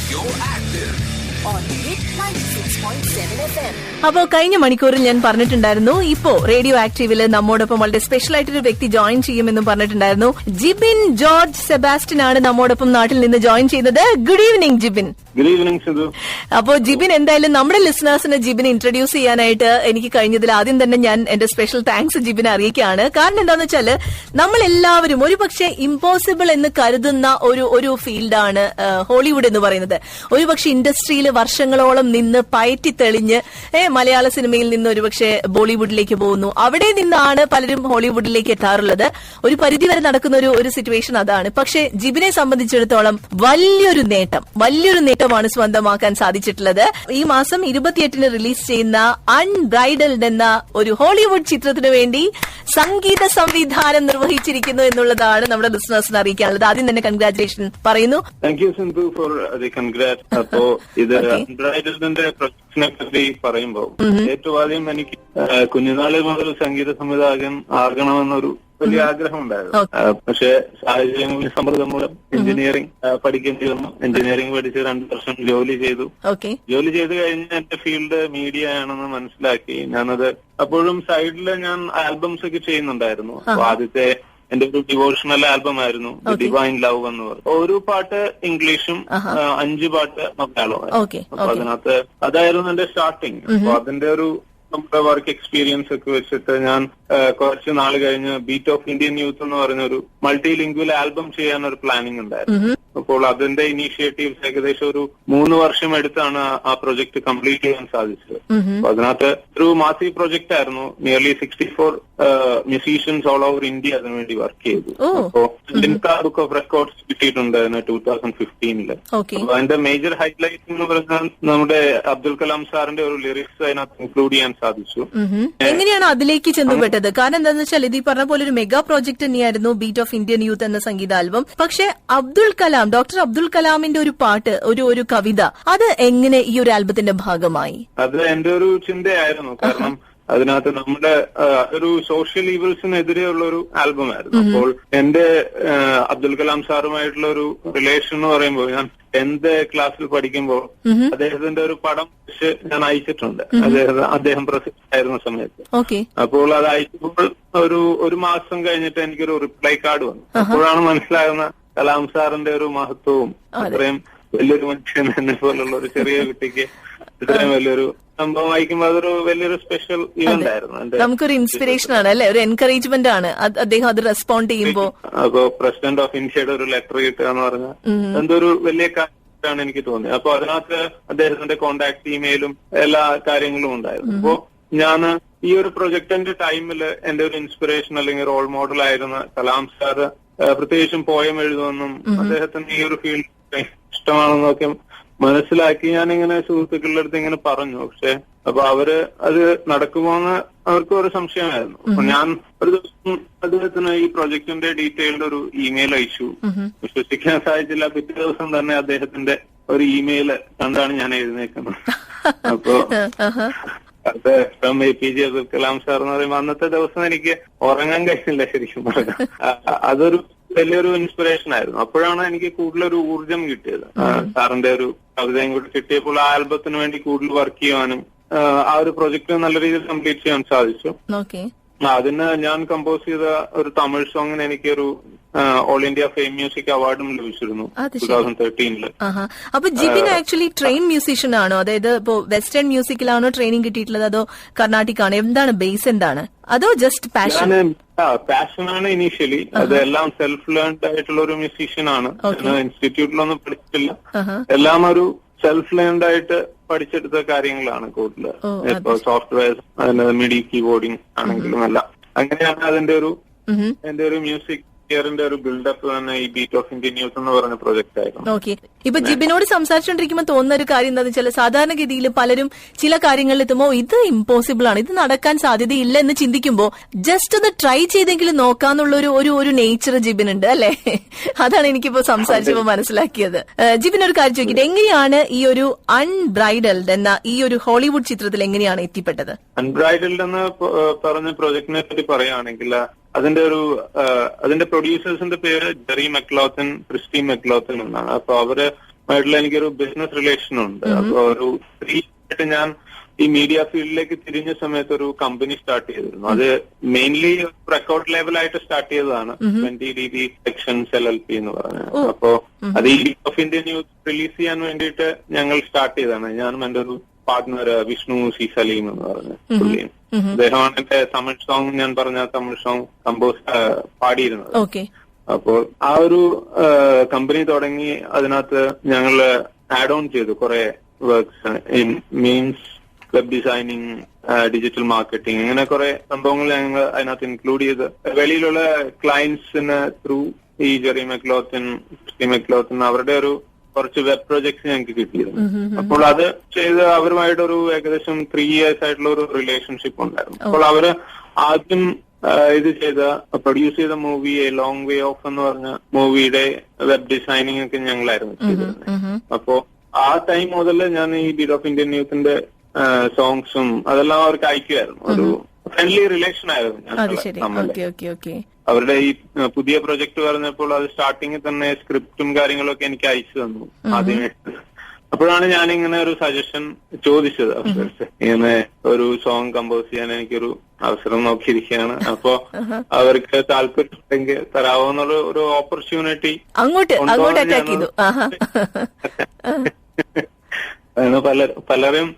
Radio Active on Hit 96.7 FM. അപ്പോ കഴിഞ്ഞ മണിക്കൂറിൽ ഞാൻ പറഞ്ഞിട്ടുണ്ടായിരുന്നു, ഇപ്പോ റേഡിയോ ആക്റ്റീവില് നമ്മോടൊപ്പം വളരെ സ്പെഷ്യൽ ആയിട്ടൊരു വ്യക്തി ജോയിൻ ചെയ്യുമെന്നും പറഞ്ഞിട്ടുണ്ടായിരുന്നു. ജിബിൻ ജോർജ് സെബാസ്റ്റ്യൻ ആണ് നമ്മോടൊപ്പം നാട്ടിൽ നിന്ന് ജോയിൻ ചെയ്യുന്നത്. Good evening Jibin. Good evening Sidhu. അപ്പോ ജിബിൻ, എന്തായാലും നമ്മുടെ ലിസണേഴ്സിന് ജിബിൻ ഇൻട്രൊഡ്യൂസ് ചെയ്യാനായിട്ട് എനിക്ക് കഴിഞ്ഞതിൽ ആദ്യം തന്നെ ഞാൻ എന്റെ സ്പെഷ്യൽ താങ്ക്സ് ജിബിനെ അറിയിക്കുകയാണ്. കാരണം എന്താന്ന് വെച്ചാല് നമ്മളെല്ലാവരും ഒരുപക്ഷെ ഇമ്പോസിബിൾ എന്ന് കരുതുന്ന ഒരു ഫീൽഡാണ് ഹോളിവുഡ് എന്ന് പറയുന്നത്. ഒരുപക്ഷെ ഇൻഡസ്ട്രിയിൽ വർഷങ്ങളോളം നിന്ന് പയറ്റി തെളിഞ്ഞ് മലയാള സിനിമയിൽ നിന്ന് ഒരുപക്ഷെ ബോളിവുഡിലേക്ക് പോകുന്നു. അവിടെ നിന്നാണ് പലരും ഹോളിവുഡിലേക്ക് എത്താറുള്ളത്. ഒരു പരിധിവരെ നടക്കുന്ന ഒരു സിറ്റുവേഷൻ അതാണ്. പക്ഷെ ജിബിനെ സംബന്ധിച്ചിടത്തോളം വലിയൊരു നേട്ടമാണ് സ്വന്തമാക്കാൻ സാധിച്ചിട്ടുള്ളത്. ഈ മാസം 28-ന് റിലീസ് ചെയ്യുന്ന അൺബ്രൈഡൽഡ് എന്ന ഒരു ഹോളിവുഡ് ചിത്രത്തിന് വേണ്ടി സംഗീത സംവിധാനം നിർവഹിച്ചിരിക്കുന്നു എന്നുള്ളതാണ് നമ്മുടെ ലിസണേഴ്സിന് അറിയിക്കാനുള്ളത്. ആദ്യം തന്നെ കൺഗ്രാറ്റുലേഷൻ പറയുന്നു. Thank you Sindhu for the congrat. അപ്പോ ഇത് അൺബ്രൈഡൽഡിന്റെ പ്രൊജക്ടിനെ പറ്റി പറയുമ്പോൾ ഏറ്റവും ആദ്യം എനിക്ക് കുഞ്ഞുനാളിൽ മുതൽ സംഗീത സംവിധായകൻ ആകണമെന്നൊരു വലിയ ആഗ്രഹം ഉണ്ടായിരുന്നു. പക്ഷെ സാഹചര്യങ്ങളിൽ സമ്മർദ്ദം മൂലം എഞ്ചിനീയറിംഗ് പഠിക്കേണ്ടി വന്നു. എഞ്ചിനീയറിംഗ് പഠിച്ച് 2 വർഷം ജോലി ചെയ്തു. ജോലി ചെയ്ത് കഴിഞ്ഞ് എന്റെ ഫീൽഡ് മീഡിയ ആണെന്ന് മനസ്സിലാക്കി ഞാനത് അപ്പോഴും സൈഡില് ഞാൻ ആൽബംസ് ഒക്കെ ചെയ്യുന്നുണ്ടായിരുന്നു. അപ്പൊ ആദ്യത്തെ എന്റെ ഒരു ഡിവോഷണൽ ആൽബം ആയിരുന്നു ഡിവൈൻ ലവ് എന്ന് പറഞ്ഞു. ഒരു പാട്ട് ഇംഗ്ലീഷും 5 പാട്ട് മലയാളവും. അപ്പൊ അതിനകത്ത് അതായിരുന്നു എന്റെ സ്റ്റാർട്ടിങ്. അപ്പൊ അതിന്റെ ഒരു നമ്മുടെ വർക്ക് എക്സ്പീരിയൻസ് ഒക്കെ വെച്ചിട്ട് ഞാൻ കുറച്ച് നാൾ കഴിഞ്ഞ് ബീറ്റ് ഓഫ് ഇന്ത്യൻ യൂത്ത് എന്ന് പറഞ്ഞൊരു മൾട്ടി ലിംഗ്വൽ ആൽബം ചെയ്യാൻ ഒരു പ്ലാനിങ് ഉണ്ടായിരുന്നു. അപ്പോൾ അതിന്റെ ഇനീഷ്യേറ്റീവ്സ് ഏകദേശം ഒരു 3 വർഷം എടുത്താണ് ആ പ്രൊജക്ട് കംപ്ലീറ്റ് ചെയ്യാൻ സാധിച്ചത്. അപ്പൊ അതിനകത്ത് ഒരു മാസീവ് പ്രൊജക്ട് ആയിരുന്നു. Nearly 64 musicians all over India അതിനുവേണ്ടി വർക്ക് ചെയ്തു. അപ്പോ ലിംക ബുക്ക് ഓഫ് റെക്കോർഡ്സ് കിട്ടിയിട്ടുണ്ട് 2015. അപ്പൊ അതിന്റെ മേജർ ഹൈലൈറ്റ് എന്ന് പറഞ്ഞാൽ നമ്മുടെ അബ്ദുൽ കലാം സാറിന്റെ ഒരു ലിറിക്സ് അതിനകത്ത് ഇൻക്ലൂഡ് ചെയ്യാൻ സാധിച്ചു. എങ്ങനെയാണ് അതിലേക്ക് ചെന്നുപെട്ടത്? കാരണം എന്താണെന്ന് വെച്ചാൽ ഇത് ഈ പറഞ്ഞ പോലെ ഒരു മെഗാ പ്രോജക്ട് തന്നെയായിരുന്നു ബീറ്റ് ഓഫ് ഇന്ത്യൻ യൂത്ത് എന്ന സംഗീത ആൽബം. പക്ഷെ ഡോക്ടർ അബ്ദുൽ കലാമിന്റെ ഒരു പാട്ട്, ഒരു കവിത, അത് എങ്ങനെ ഈ ഒരു ആൽബത്തിന്റെ ഭാഗമായി? അത് എന്റെ ഒരു ചിന്തയായിരുന്നു. കാരണം അതിനകത്ത് നമ്മുടെ ഒരു സോഷ്യൽ ഈവിൾസിനെതിരെയുള്ള ഒരു ആൽബമായിരുന്നു. അപ്പോൾ എന്റെ അബ്ദുൽ കലാം സാറുമായിട്ടുള്ള ഒരു റിലേഷൻ എന്ന് പറയുമ്പോൾ ഞാൻ 10th ക്ലാസ്സിൽ പഠിക്കുമ്പോൾ അദ്ദേഹത്തിന്റെ ഒരു പടം ഞാൻ അയച്ചിട്ടുണ്ട്. അദ്ദേഹം പ്രസിഡന്റ് ആയിരുന്ന സമയത്ത്. അപ്പോൾ അത് അയച്ചപ്പോൾ ഒരു മാസം കഴിഞ്ഞിട്ട് എനിക്കൊരു റിപ്ലൈ കാർഡ് വന്നു. അപ്പോഴാണ് മനസ്സിലാകുന്ന കലാം സാറിന്റെ ഒരു മഹത്വവും അത്രയും വലിയൊരു മനുഷ്യൻ എന്നെ പോലുള്ള ഒരു ചെറിയ കുട്ടിക്ക് ഇത്രയും വലിയൊരു സംഭവം വായിക്കുമ്പോൾ അതൊരു വലിയൊരു സ്പെഷ്യൽ ഇവന്റ് ആയിരുന്നു. നമുക്കൊരു ഇൻസ്പിറേഷൻ ആണ് അല്ലെ, ഒരു എൻകറേജ്മെന്റ് ആണ് അദ്ദേഹം അത് റെസ്പോണ്ട് ചെയ്യുമ്പോ. അപ്പോ പ്രസിഡന്റ് ഓഫ് ഇന്ത്യയുടെ ഒരു ലെറ്റർ കിട്ടുക എന്ന് പറഞ്ഞാൽ എന്തൊരു വലിയ കാര്യമാണ് എനിക്ക് തോന്നിയത്. അപ്പൊ അതിനകത്ത് അദ്ദേഹത്തിന്റെ കോണ്ടാക്ട് ഇമെയിലും എല്ലാ കാര്യങ്ങളും ഉണ്ടായിരുന്നു. അപ്പോ ഞാൻ ഈ ഒരു പ്രൊജക്ടിന്റെ ടൈമിൽ എന്റെ ഒരു ഇൻസ്പിറേഷൻ അല്ലെങ്കിൽ റോൾ മോഡൽ ആയിരുന്ന കലാം സാറ് പ്രത്യേകിച്ചും പോയം എഴുതുമെന്നും അദ്ദേഹത്തിന് ഈ ഒരു ഫീൽഡ് ഇഷ്ടമാണെന്നൊക്കെ മനസ്സിലാക്കി ഞാനിങ്ങനെ സുഹൃത്തുക്കളുടെ അടുത്ത് ഇങ്ങനെ പറഞ്ഞു. പക്ഷെ അപ്പൊ അവര് അത് നടക്കുമോന്ന് അവർക്ക് ഒരു സംശയമായിരുന്നു. അപ്പൊ ഞാൻ ഒരു ദിവസം അദ്ദേഹത്തിന് ഈ പ്രൊജക്ടിന്റെ ഡീറ്റെയിൽഡ് ഒരു ഇമെയിൽ അയച്ചു. വിശ്വസിക്കാൻ സാധിച്ചില്ല. പിറ്റേ ദിവസം തന്നെ അദ്ദേഹത്തിന്റെ ഒരു ഇമെയിൽ കണ്ടാണ് ഞാൻ എഴുന്നേക്കുന്നത്. അപ്പോ അത് from APJ Abdul Kalam sir എന്ന് പറയുമ്പോൾ അന്നത്തെ ദിവസം എനിക്ക് ഉറങ്ങാൻ കഴിഞ്ഞില്ല ശരിക്കും പറഞ്ഞാൽ. അതൊരു വലിയൊരു ഇൻസ്പിറേഷൻ ആയിരുന്നു. അപ്പോഴാണ് എനിക്ക് കൂടുതലൊരു ഊർജം കിട്ടിയത്. സാറിന്റെ ഒരു കവിതയും കൂടി കിട്ടിയപ്പോൾ ആ ആൽബത്തിന് വേണ്ടി കൂടുതൽ വർക്ക് ചെയ്യാനും ആ ഒരു പ്രൊജക്ട് നല്ല രീതിയിൽ കംപ്ലീറ്റ് ചെയ്യാൻ സാധിച്ചു. അതിന് ഞാൻ കമ്പോസ് ചെയ്ത ഒരു തമിഴ് സോങ്ങിന് എനിക്കൊരു ഓൾ ഇന്ത്യ ഫെയിം മ്യൂസിക് അവാർഡും ലഭിച്ചിരുന്നു 2013. അപ്പൊ ജിബിൻ ആക്ച്വലി ട്രെയിൻ മ്യൂസീഷ്യൻ ആണോ? അതായത് ഇപ്പോ വെസ്റ്റേൺ മ്യൂസിക്കിലാണോ ട്രെയിനിങ് കിട്ടിയിട്ടുള്ളത്, അതോ കർണാട്ടിക് ആണോ? എന്താണ് ബേസ്, എന്താണ്? അതോ ജസ്റ്റ് പാഷൻ? പാഷനാണ് ഇനീഷ്യലി. അതെല്ലാം സെൽഫ് ലേൺഡ് ആയിട്ടുള്ള ഒരു മ്യൂസീഷ്യൻ ആണ്. ഇൻസ്റ്റിറ്റ്യൂട്ടിലൊന്നും പഠിച്ചിട്ടില്ല. എല്ലാം ഒരു സെൽഫ് ലേൺഡ് ആയിട്ട് പഠിച്ചെടുത്ത കാര്യങ്ങളാണ് കൂടുതൽ. ഇപ്പൊ സോഫ്റ്റ്വെയർ, മിഡി കീബോർഡിംഗ് ആണെങ്കിലും എല്ലാം അങ്ങനെയാണ് അതിന്റെ ഒരു മ്യൂസിക് ഇയറിന്റെ ഒരു ബിൽഡപ്പ് തന്നെ ഈ ബീറ്റ് ഓഫ് ഇന്ത്യൻ യൂത്ത് എന്ന് പറഞ്ഞ പ്രൊജക്ട് ആയിരുന്നു. ഓക്കെ. ഇപ്പൊ ജിബിനോട് സംസാരിച്ചുകൊണ്ടിരിക്കുമ്പോൾ തോന്നുന്ന ഒരു കാര്യം എന്താണെന്ന് വെച്ചാൽ സാധാരണഗതിയിൽ പലരും ചില കാര്യങ്ങളിൽ എത്തുമ്പോൾ ഇത് ഇമ്പോസിബിൾ ആണ്, ഇത് നടക്കാൻ സാധ്യതയില്ല എന്ന് ചിന്തിക്കുമ്പോൾ ജസ്റ്റ് ഒന്ന് ട്രൈ ചെയ്തെങ്കിലും നോക്കാന്നുള്ള ഒരു നേച്ചർ ജിബിനുണ്ട് അല്ലെ? അതാണ് എനിക്കിപ്പോ സംസാരിച്ചപ്പോ മനസ്സിലാക്കിയത്. ജിബിൻ, ഒരു കാര്യം ചോദിക്കട്ടെ, എങ്ങനെയാണ് ഈ ഒരു അൺബ്രൈഡൽഡ് എന്ന ഈ ഒരു ഹോളിവുഡ് ചിത്രത്തിൽ എങ്ങനെയാണ് എത്തിപ്പെട്ടത്? അൺബ്രൈഡൽഡ് എന്ന് പറഞ്ഞ പ്രൊജക്ടിനെ പറ്റി പറയുകയാണെങ്കിൽ അതിന്റെ പ്രൊഡ്യൂസേഴ്സിന്റെ പേര് ജെറി മെക്ലോത്തൻ, ക്രിസ്റ്റി മെക്ലോത്തൻ എന്നാണ്. അപ്പൊ അവര് ആയിട്ടുള്ള എനിക്കൊരു ബിസിനസ് റിലേഷൻ ഉണ്ട്. അപ്പൊ ഒരു 3 ആയിട്ട് ഞാൻ ഈ മീഡിയ ഫീൽഡിലേക്ക് തിരിഞ്ഞ സമയത്ത് ഒരു കമ്പനി സ്റ്റാർട്ട് ചെയ്തിരുന്നു. അത് മെയിൻലി റെക്കോർഡ് ലെവലായിട്ട് സ്റ്റാർട്ട് ചെയ്തതാണ്. 20 dB സെക്ഷൻസ് LLP എന്ന് പറഞ്ഞത്. അപ്പോ അത് ഈ ഓഫ് ഇന്ത്യൻ ന്യൂസ് റിലീസ് ചെയ്യാൻ വേണ്ടിയിട്ട് ഞങ്ങൾ സ്റ്റാർട്ട് ചെയ്തതാണ്. ഞാനും എന്റെ ഒരു പാർട്ട്ണർ വിഷ്ണു സി സലീം എന്ന് പറഞ്ഞ പുള്ളിയും. അദ്ദേഹമാണ് എന്റെ തമിഴ് സോങ്, ഞാൻ പറഞ്ഞ തമിഴ് സോങ് കമ്പോസ് പാടിയിരുന്നത്. അപ്പോൾ ആ ഒരു കമ്പനി തുടങ്ങി അതിനകത്ത് ഞങ്ങള് ആഡ് ഓൺ ചെയ്തു കുറെ works. Means web designing, digital marketing, അങ്ങനെ കുറെ സംഭവങ്ങൾ ഞങ്ങൾ അതിനകത്ത് ഇൻക്ലൂഡ് ചെയ്ത് വെളിയിലുള്ള ക്ലയന്റ്സിന് ത്രൂ ഈ ജെറി മെക്ലോത്തിൻ, ക്രിസ്റ്റി മെക്ലോത്തിൻ അവരുടെ ഒരു കുറച്ച് വെബ് പ്രോജക്ട്സ് ഞങ്ങൾക്ക് കിട്ടിയിരുന്നു. അപ്പോൾ അത് ചെയ്ത് അവരുമായിട്ടൊരു ഏകദേശം 3 years ആയിട്ടുള്ള ഒരു റിലേഷൻഷിപ്പ് ഉണ്ടായിരുന്നു. അപ്പോൾ അവര് ആദ്യം ഇത് പ്രൊഡ്യൂസ് ചെയ്ത movie A long way of എന്ന് പറഞ്ഞ മൂവിയുടെ വെബ് ഡിസൈനിങ് ഒക്കെ ഞങ്ങളായിരുന്നു ചെയ്തിരുന്നത്. അപ്പോ ആ ടൈം മുതൽ ഞാൻ ഈ ബീറ്റ് ഓഫ് ഇന്ത്യൻ ന്യൂസിന്റെ സോങ്സും അതെല്ലാം അവർക്ക് അയക്കുമായിരുന്നു. ഒരു ഫ്രണ്ട്ലി റിലേഷൻ ആയിരുന്നു. അവരുടെ ഈ പുതിയ പ്രൊജക്ട് പറഞ്ഞപ്പോൾ അത് സ്റ്റാർട്ടിങ്ങിൽ തന്നെ സ്ക്രിപ്റ്റും കാര്യങ്ങളൊക്കെ എനിക്ക് അയച്ചു തന്നു ആദ്യമേ. അപ്പോഴാണ് ഞാനിങ്ങനെ ഒരു സജഷൻ ചോദിച്ചത്. ഇങ്ങനെ ഒരു സോങ് കമ്പോസ് ചെയ്യാൻ എനിക്കൊരു അവസരം നോക്കിയിരിക്കുകയാണ്. അപ്പൊ അവർക്ക് താല്പര്യമുണ്ടെങ്കിൽ തരാവോ എന്നുള്ള ഒരു ഓപ്പർച്യൂണിറ്റി പലരും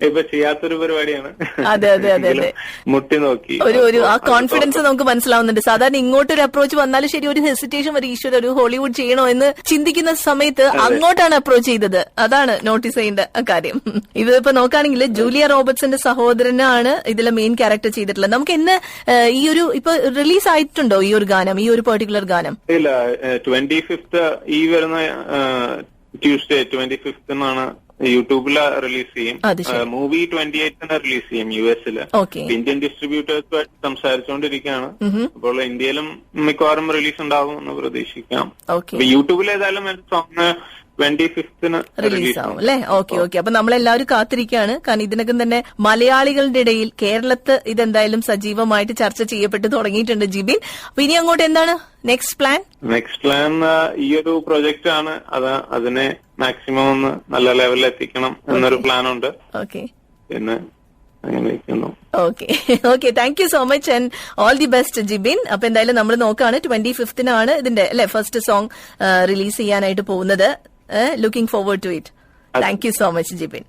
ഇപ്പൊ ചെയ്യാത്തൊരു പരിപാടിയാണ്. അതെ അതെ അതെ അതെ, മുട്ടി നോക്കി ഒരു ആ കോൺഫിഡൻസ് നമുക്ക് മനസ്സിലാവുന്നുണ്ട്. സാധാരണ ഇങ്ങോട്ടൊരു അപ്രോച്ച് വന്നാലും ശരി ഒരു ഹെസിറ്റേഷൻ വരും, ഈശ്വര ഒരു ഹോളിവുഡ് ചെയ്യണോ എന്ന് ചിന്തിക്കുന്ന സമയത്ത് അങ്ങോട്ടാണ് അപ്രോച്ച് ചെയ്തത്. അതാണ് നോട്ടീസ് ചെയ്യേണ്ട കാര്യം. ഇതിപ്പോ നോക്കുകയാണെങ്കിൽ ജൂലിയ റോബർട്സിന്റെ സഹോദരനാണ് ഇതിലെ മെയിൻ ക്യാരക്ടർ ചെയ്തിട്ടുള്ളത്. നമുക്ക് ഇന്ന് ഈ ഒരു ഇപ്പൊ റിലീസ് ആയിട്ടുണ്ടോ ഈ ഒരു ഗാനം, ഈ ഒരു പെർട്ടിക്കുലർ ഗാനം? ഇല്ല, 25th ഈ വരുന്ന ട്യൂസ്ഡേ 25th യൂട്യൂബില് റിലീസ് ചെയ്യും. മൂവി 28 റിലീസ് ചെയ്യും US-ല്. ഇന്ത്യൻ ഡിസ്ട്രിബ്യൂട്ടേഴ്സുമായിട്ട് സംസാരിച്ചുകൊണ്ടിരിക്കുകയാണ്. അപ്പോൾ ഇന്ത്യയിലും മിക്കവാറും റിലീസ് ഉണ്ടാവും എന്ന് പ്രതീക്ഷിക്കാം. യൂട്യൂബിൽ ഏതായാലും എന്റെ സോങ് 25th റിലീസ് ആവും അല്ലെ? ഓക്കെ. അപ്പൊ നമ്മളെല്ലാവരും കാത്തിരിക്കുകയാണ്. കാരണം ഇതിനകം തന്നെ മലയാളികളുടെ ഇടയിൽ കേരളത്ത് ഇതെന്തായാലും സജീവമായിട്ട് ചർച്ച ചെയ്യപ്പെട്ട് തുടങ്ങിയിട്ടുണ്ട് ജിബിൻ. അപ്പൊ ഇനി അങ്ങോട്ട് എന്താണ് നെക്സ്റ്റ് പ്ലാൻ? ഈ ഒരു പ്രൊജക്റ്റ് ആണ്. അതിനെ മാക്സിമം ഒന്ന് നല്ല ലെവലിൽ എത്തിക്കണം എന്നൊരു പ്ലാൻ ഉണ്ട്. പിന്നെ okay. Thank you so much and all the best Jibin. അപ്പൊ എന്തായാലും നമ്മൾ നോക്കാണ് 25th ഇതിന്റെ അല്ലെ ഫസ്റ്റ് സോങ് റിലീസ് ചെയ്യാനായിട്ട് പോകുന്നത്. Looking forward to it. Thank you so much Jibin.